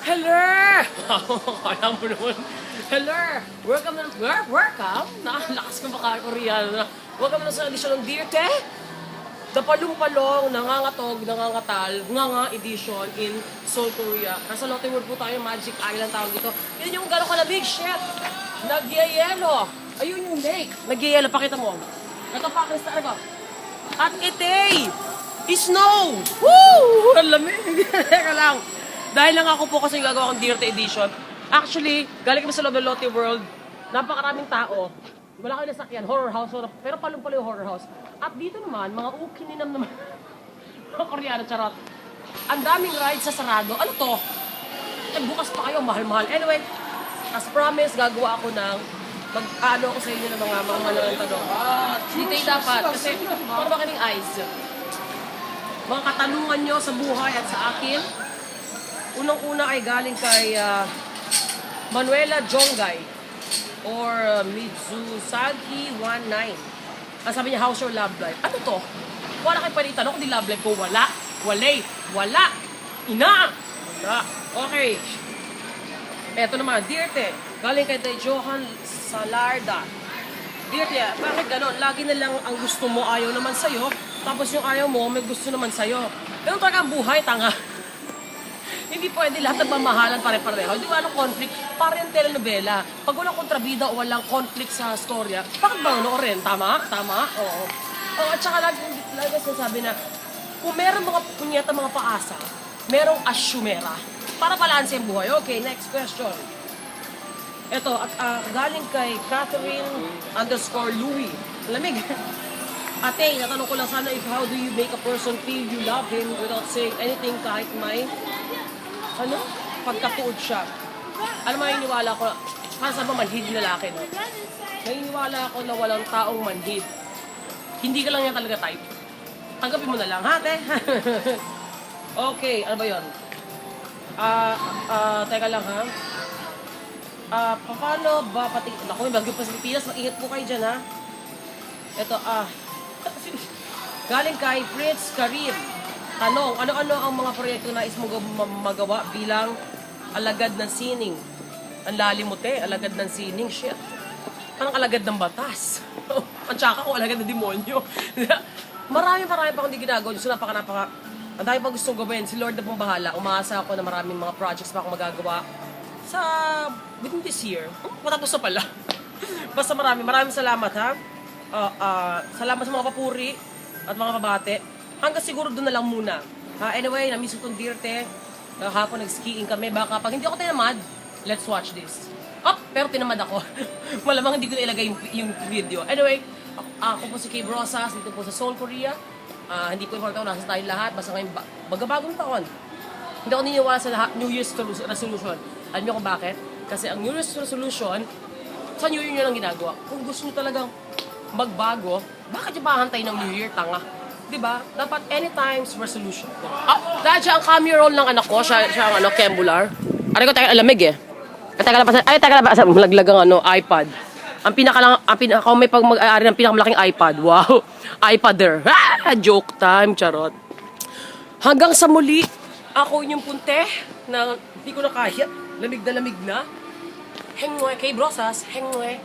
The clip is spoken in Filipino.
Hello! Alam mo naman. Hello! Welcome na. Welcome? Lakas ko baka Koreano na. Welcome na sa edisyon ng Dear Te. Dapalong-palong, nangangatog, nangangatal, nganga edition in Seoul, Korea. Nasa Lotte World po tayo, Magic Island tawag dito. Yun yung gano'n kalamig, shit! Nagyayelo! Ayun yung lake. Nagyayelo, pakita mo. Ito pa, Krista, ano ba? At itay! Snow! Woo! Ang lamig! Teka lang. Dahil lang ako po kasi gagawa kong Dear Te edition. Actually, galing kami sa loob ng Lotte World. Napakaraming tao. Wala kayo nasakyan, horror house. Pero palong-palo yung horror house. At dito naman, mga ukininam naman. Mga Koreano, charot. Ang daming rides sa sarado. Ano to? Bukas pa kayo, mahal-mahal. Anyway, as promise, gagawa ako ng mag-ano ako sa inyo ng mga malang tanong. Hindi kayo dapat. Kasi, para ba kaming eyes? Mga katanungan nyo sa buhay at sa akin. Unang-una ay galing kay Manuela Jongay or Mitsusagi19. Ang sabi niya, how's your love life? Ano to? Wala kayo pwede itanong kung di love life ko. Wala. Walay. Wala. Ina. Wala. Okay. Eto naman, Dear Te. Galing kay Johan Salarda. Dear Te, bakit ganon? Lagi na lang ang gusto mo, ayaw naman sa'yo. Tapos yung ayaw mo, may gusto naman sa'yo. Ganun talaga ang buhay, tanga. Hindi pwede lahat ng mamahalan pare-pareho. Hindi ba anong conflict? Parang telenovela. Pag walang kontrabida o walang conflict sa storya, bakit ba rin? Tama? Tama? Oo. Oh, at saka lagi sinasabi na, kung meron mga punyeta mga paasa, merong asyumera. Para balanse ang buhay. Okay, next question. Ito, galing kay Catherine_Louis. Lamig. Ate, natanong ko lang sana if how do you make a person feel you love him without saying anything kahit may pagkatuod siya. Alam mo, naniniwala ko, para sa mga manhid lalaki, no? Naniniwala ako na walang taong manhid. Hindi ka lang yan talaga type. Tanggapin mo na lang, ha, te? Okay, ano ba yun? Teka lang, ha? Paano ba pati... Naku, may bagyo pa sa Pilipinas, mag-ingat po kayo dyan, ha? Ito, galing kay Prince Karim. Tanong, ano-ano ang mga proyekto na nais mo magawa bilang alagad ng sining? Ang lalim mo, te, alagad ng sining, shit. Parang alagad ng batas. Ang tsaka ko, alagad ng demonyo. Marami pa akong hindi ginagawa. Gusto napaka. Ang dami pa gustong gawin. Si Lord na pong bahala. Umaasa ako na maraming mga projects pa akong magagawa sa within this year. Matapos na pala. Basta maraming salamat, ha? Salamat sa mga papuri at mga pabate. Hanggang siguro doon na lang muna. Anyway, namiss ko itong Dear Te. Hapon nag-skiing kami. Baka pag hindi ako tinamad, let's watch this. Pero tinamad ako. Malamang hindi ko na ilagay yung video. Anyway, ako po si Kay Brosas, dito po sa Seoul, Korea. Hindi ko importante nasa tayo lahat. Basta ngayon, bagong taon. Hindi ako niniwala sa lahat, New Year's resolution. Alam niyo kung bakit? Kasi ang New Year's resolution, sa New Year nyo lang ginagawa. Kung gusto nyo talagang magbago, bakit nyo pa hantay ng New Year, tanga? Diba? Dapat anytime's resolution. Dahil siya ang camera roll ng anak ko, siya ang Kembular. Aray ko tayo alamig eh. Teka lang pa, malaglag ang iPad. Ang pinaka may pag mag-aari ng pinakamalaking iPad. Wow! iPader. Joke time, charot. Hanggang sa muli, ako yung punte na hindi ko na kaya. Lamig na lamig na. Hengwe, Kay Brosas. Hengwe.